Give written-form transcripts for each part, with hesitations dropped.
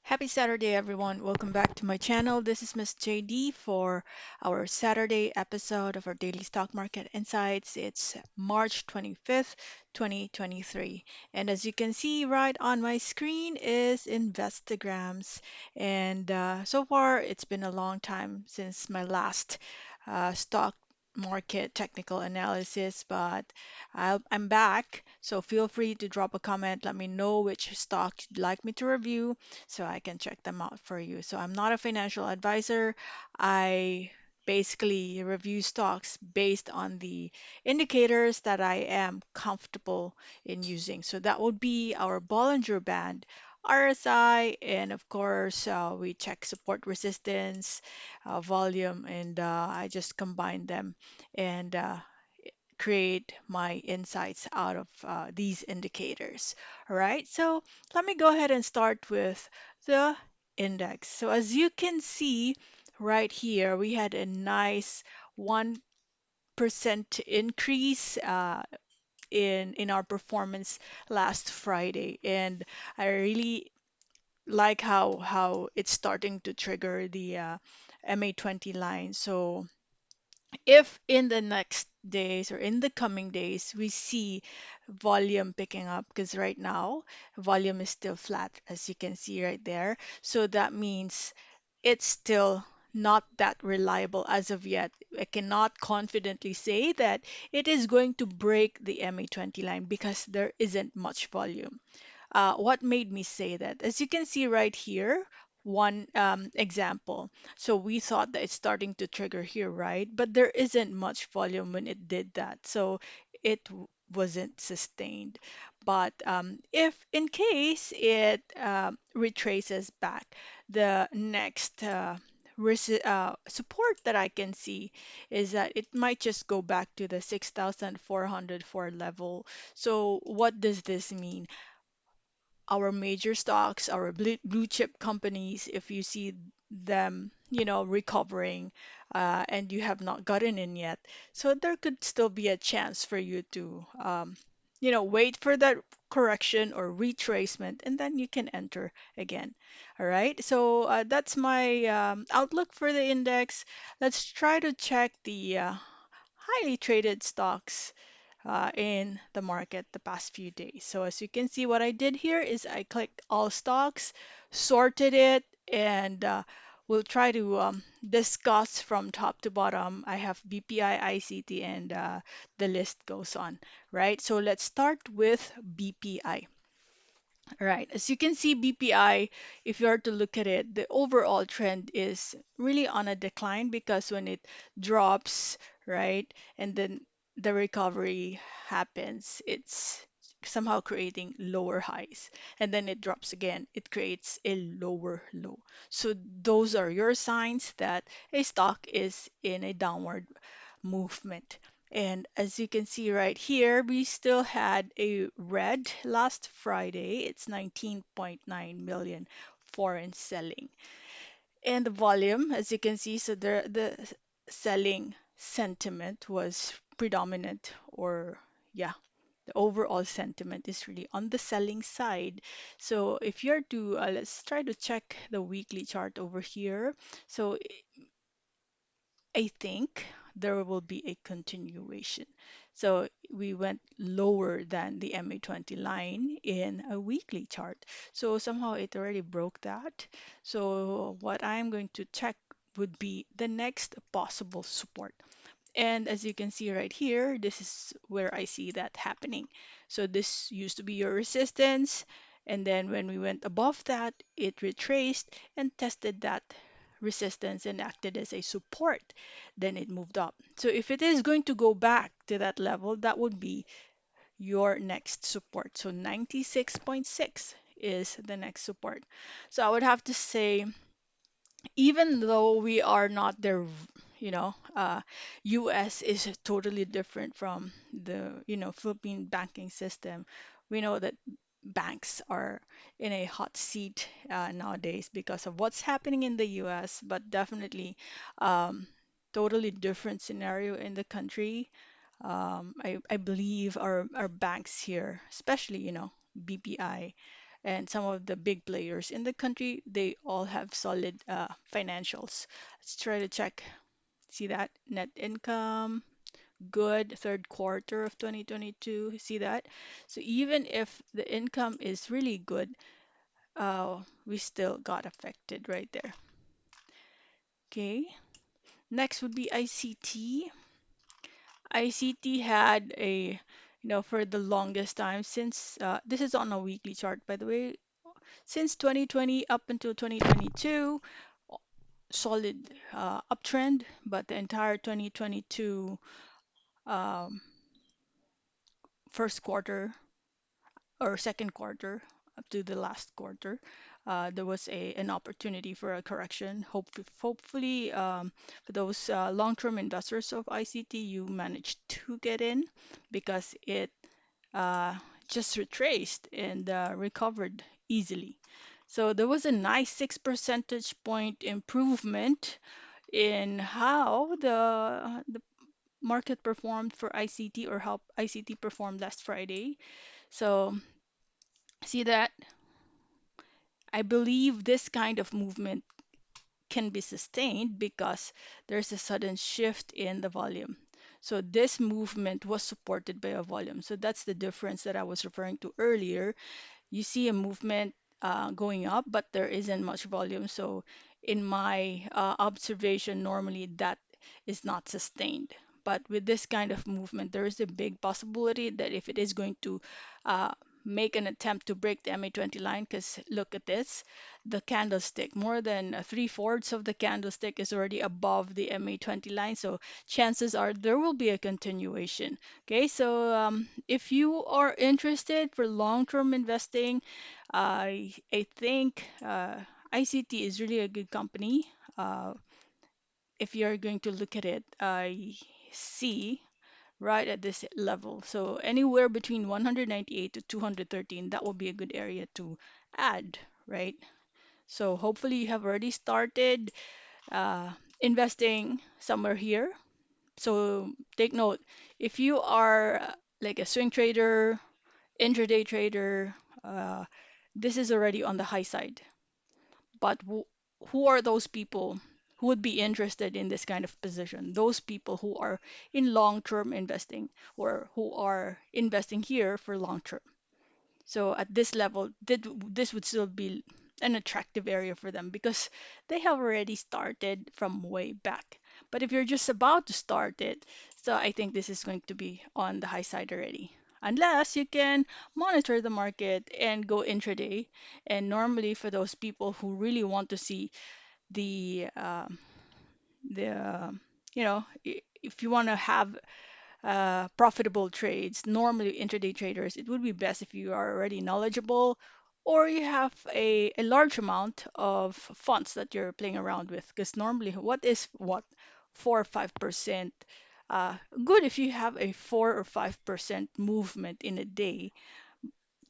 Happy Saturday, everyone. Welcome back to my channel. This is Miss Jaydee for our Saturday episode of our Daily Stock Market Insights. It's March 25th, 2023. And as you can see right on my screen is Investograms. And so far, it's been a long time since my last stock market technical analysis, but I'm back. So feel free to drop a comment. Let me know which stock you'd like me to review so I can check them out for you. So I'm not a financial advisor. I basically review stocks based on the indicators that I am comfortable in using. So that would be our Bollinger Band, RSI, and of course, we check support resistance, volume, and I just combine them and create my insights out of these indicators. All right, so let me go ahead and start with the index. So as you can see right here, we had a nice 1% increase in our performance last Friday, and I really like how it's starting to trigger the MA20 line. So if in the next days or in the coming days we see volume picking up, because right now volume is still flat, as you can see right there, so that means it's still not that reliable as of yet. I cannot confidently say that it is going to break the MA20 line because there isn't much volume. What made me say that? As you can see right here, one example. So we thought that it's starting to trigger here, right? But there isn't much volume when it did that. So wasn't sustained. But if in case it retraces back, the next support that I can see is that it might just go back to the 6,404 level. So what does this mean? Our major stocks, our blue chip companies, if you see them, recovering, and you have not gotten in yet, so there could still be a chance for you to, wait for that correction or retracement, and then you can enter again. All right, so that's my outlook for the index. Let's try to check the highly traded stocks in the market the past few days. So as you can see, what I did here is I clicked all stocks, sorted it, and we'll try to discuss from top to bottom. I have BPI, ICT, and the list goes on, right? So let's start with BPI. Right. As you can see, BPI, if you are to look at it, the overall trend is really on a decline because when it drops, right, and then the recovery happens, it's somehow creating lower highs. And then it drops again, it creates a lower low. So those are your signs that a stock is in a downward movement. And as you can see right here, we still had a red last Friday. It's 19.9 million foreign selling. And the volume, as you can see, so the selling sentiment was predominant, or yeah, the overall sentiment is really on the selling side. So if you're to, let's try to check the weekly chart over here. So I think there will be a continuation. So we went lower than the MA20 line in a weekly chart. So somehow it already broke that. So what I'm going to check would be the next possible support. And as you can see right here, this is where I see that happening. So this used to be your resistance. And then when we went above that, it retraced and tested that resistance and acted as a support. Then it moved up. So if it is going to go back to that level, that would be your next support. So 96.6 is the next support. So I would have to say, even though we are not there, US is totally different from the, Philippine banking system. We know that banks are in a hot seat nowadays because of what's happening in the US, but definitely um, totally different scenario in the country. I believe our banks here, especially, BPI and some of the big players in the country, they all have solid financials. Let's try to check. See that net income, good third quarter of 2022. See that? So even if the income is really good, we still got affected right there. Okay. Next would be ICT. ICT had for the longest time since this is on a weekly chart, by the way, since 2020 up until 2022, solid uptrend, but the entire 2022 um, first quarter or second quarter up to the last quarter, there was an opportunity for a correction. Hopefully, for those long-term investors of ICT, you managed to get in because it uh, just retraced and recovered easily. So there was a nice 6 percentage point improvement in how the market performed for ICT or how ICT performed last Friday. So see that I believe this kind of movement can be sustained because there's a sudden shift in the volume. So this movement was supported by a volume. So that's the difference that I was referring to earlier. You see a movement going up, but there isn't much volume. So in my observation, normally that is not sustained. But with this kind of movement, there is a big possibility that if it is going to uh, make an attempt to break the MA20 line, because look at this, the candlestick, more than three-fourths of the candlestick is already above the MA20 line. So chances are there will be a continuation. Okay, so if you are interested for long-term investing, I think ICT is really a good company. Uh, if you're going to look at it, I see right at this level. So anywhere between 198 to 213, that will be a good area to add, right? So hopefully you have already started uh, investing somewhere here. So take note, if you are like a swing trader, intraday trader, uh, this is already on the high side. But who are those people who would be interested in this kind of position? Those people who are in long-term investing or who are investing here for long term. So at this level, this would still be an attractive area for them because they have already started from way back. But if you're just about to start it, so I think this is going to be on the high side already. Unless you can monitor the market and go intraday. And normally for those people who really want to see the the if you want to have profitable trades, normally intraday traders, it would be best if you are already knowledgeable or you have a large amount of funds that you're playing around with. Because normally, what 4 or 5%? Good if you have a 4 or 5% movement in a day.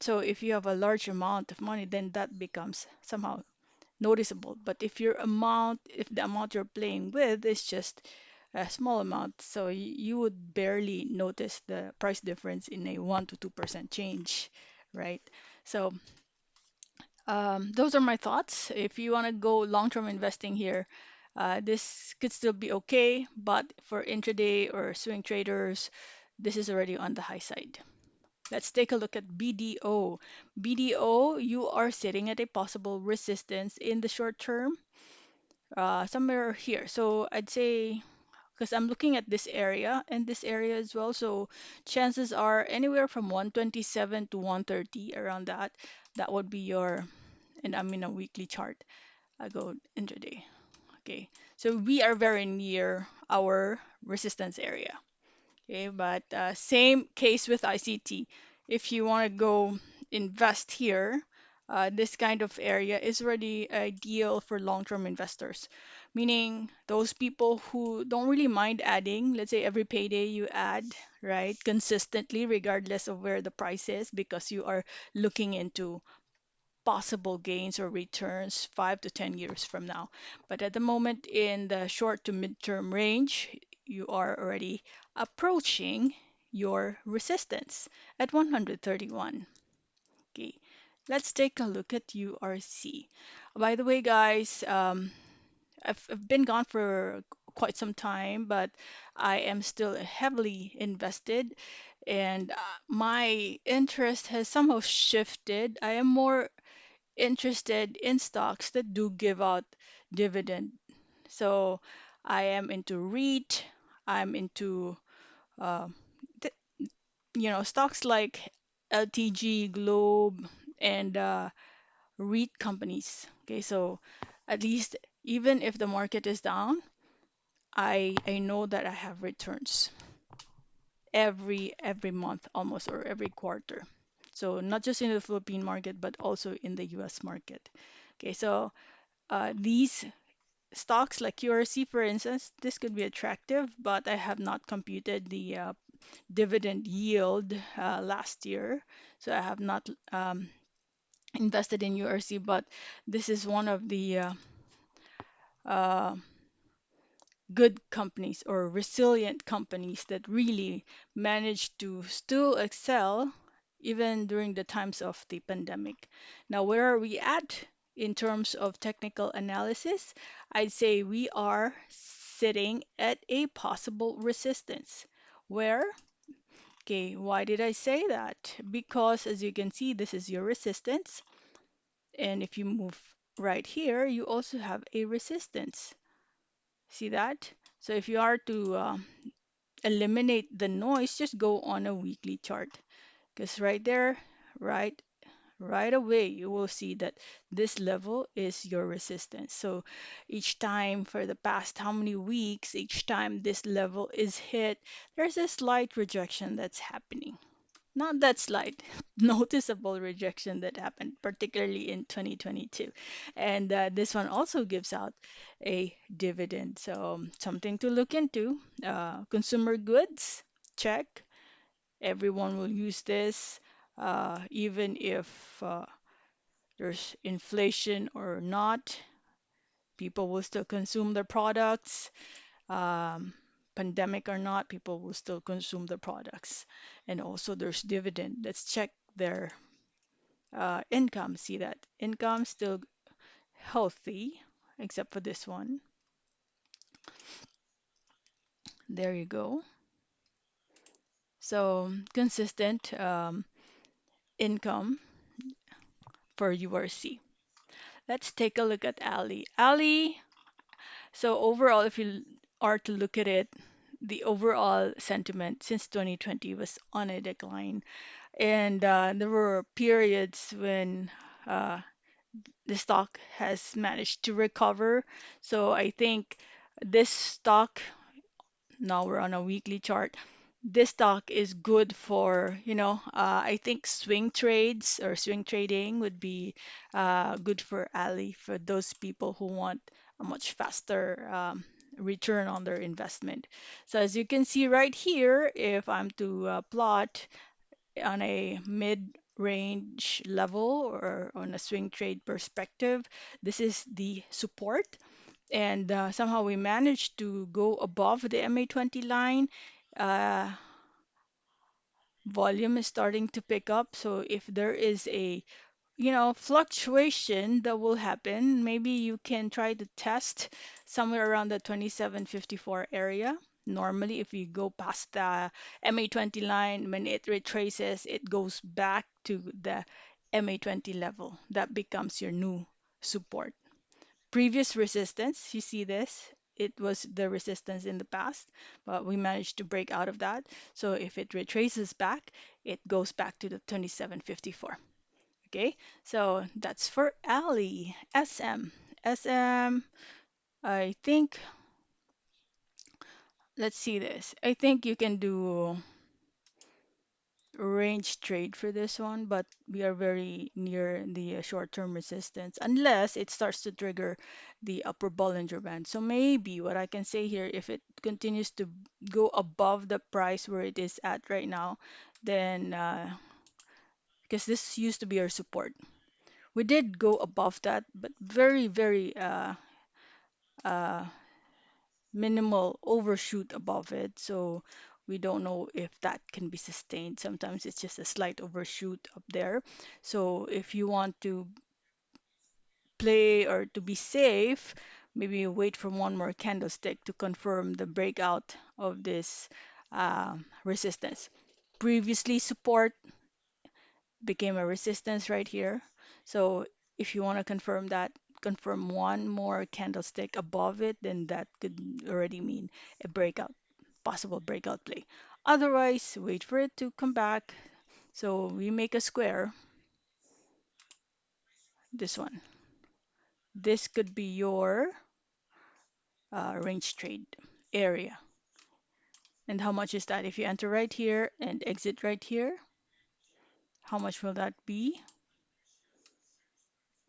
So if you have a large amount of money, then that becomes somehow noticeable. But if the amount you're playing with is just a small amount, so you would barely notice the price difference in a 1 to 2% change, right? So those are my thoughts. If you want to go long-term investing here, this could still be okay, but for intraday or swing traders, this is already on the high side. Let's take a look at BDO. BDO, you are sitting at a possible resistance in the short term, somewhere here. So I'd say, because I'm looking at this area and this area as well, so chances are anywhere from 127 to 130 around that. That would be and I'm in a weekly chart. I go intraday. Okay, so we are very near our resistance area. Okay, but same case with ICT. If you want to go invest here, this kind of area is already ideal for long-term investors, meaning those people who don't really mind adding, let's say every payday you add, right, consistently, regardless of where the price is, because you are looking into possible gains or returns 5 to 10 years from now. But at the moment, in the short to midterm range, you are already approaching your resistance at 131. Okay. Let's take a look at URC. By the way, guys, I've been gone for quite some time, but I am still heavily invested, and my interest has somehow shifted. I am more interested in stocks that do give out dividend. So I am into REIT. I'm into uh, th- stocks like LTG, Globe, and REIT companies. Okay, so at least even if the market is down, I know that I have returns every month almost or every quarter. So not just in the Philippine market, but also in the US market. Okay, so these stocks like URC, for instance, this could be attractive, but I have not computed the dividend yield last year. So I have not invested in URC, but this is one of the uh, good companies or resilient companies that really managed to still excel even during the times of the pandemic. Now, where are we at in terms of technical analysis? I'd say we are sitting at a possible resistance. Where? Okay, why did I say that? Because as you can see, this is your resistance. And if you move right here, you also have a resistance. See that? So if you are to eliminate the noise, just go on a weekly chart. Because right there, right, right away, you will see that this level is your resistance. So each time for the past how many weeks, each time this level is hit, there's a slight rejection that's happening. Not that slight, noticeable rejection that happened, particularly in 2022. And this one also gives out a dividend. So something to look into. Consumer goods, check. Everyone will use this, even if there's inflation or not. People will still consume their products. Um, Pandemic or not, people will still consume the products. And also there's dividend. Let's check their income. See that income still healthy, except for this one. There you go. So consistent income for URC. Let's take a look at Ali. Ali, so overall, if you are to look at it, the overall sentiment since 2020 was on a decline. And there were periods when uh, the stock has managed to recover. So I think this stock, now we're on a weekly chart, this stock is good for, I think swing trades or swing trading would be good for Ali for those people who want a much faster return on their investment. So as you can see right here, if I'm to plot on a mid-range level or on a swing trade perspective, this is the support. And somehow we managed to go above the MA20 line. Uh, Volume is starting to pick up. So if there is a, fluctuation that will happen, maybe you can try to test somewhere around the 2754 area. Normally, if you go past the MA20 line, when it retraces, it goes back to the MA20 level. That becomes your new support. Previous resistance, you see this? It was the resistance in the past, but we managed to break out of that. So if it retraces back, it goes back to the 2754. Okay, so that's for Ali. SM. SM, I think, let's see this. I think you can do range trade for this one, but we are very near the short-term resistance unless it starts to trigger the upper Bollinger Band. So maybe what I can say here, if it continues to go above the price where it is at right now, then because this used to be our support. We did go above that, but very uh, minimal overshoot above it. So We don't know if that can be sustained. Sometimes it's just a slight overshoot up there. So if you want to play or to be safe, maybe wait for one more candlestick to confirm the breakout of this resistance. Previously, support became a resistance right here. So if you want to confirm that, confirm one more candlestick above it, then that could already mean a breakout, possible breakout play. Otherwise, wait for it to come back. So we make a square, this one. This could be your range trade area. And how much is that? If you enter right here and exit right here, how much will that be?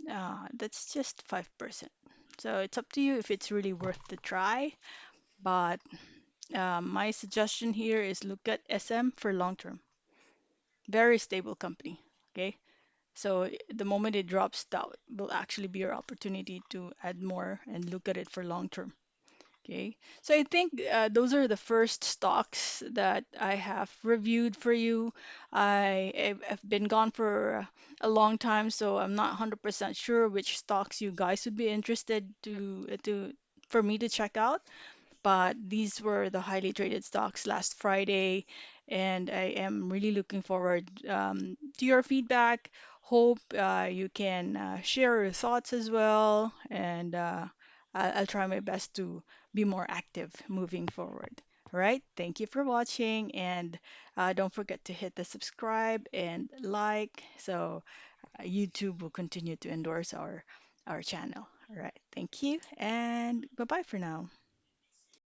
That's just 5%. So it's up to you if it's really worth the try. But my suggestion here is look at SM for long term. Very stable company. Okay. So the moment it drops, that will actually be your opportunity to add more and look at it for long term. Okay, so I think those are the first stocks that I have reviewed for you. I've been gone for a long time, so I'm not 100% sure which stocks you guys would be interested to for me to check out, but these were the highly traded stocks last Friday, and I am really looking forward to your feedback. Hope you can share your thoughts as well, and I'll try my best to be more active moving forward. All right, thank you for watching, and don't forget to hit the subscribe and like so YouTube will continue to endorse our channel. All right, thank you, and bye bye for now.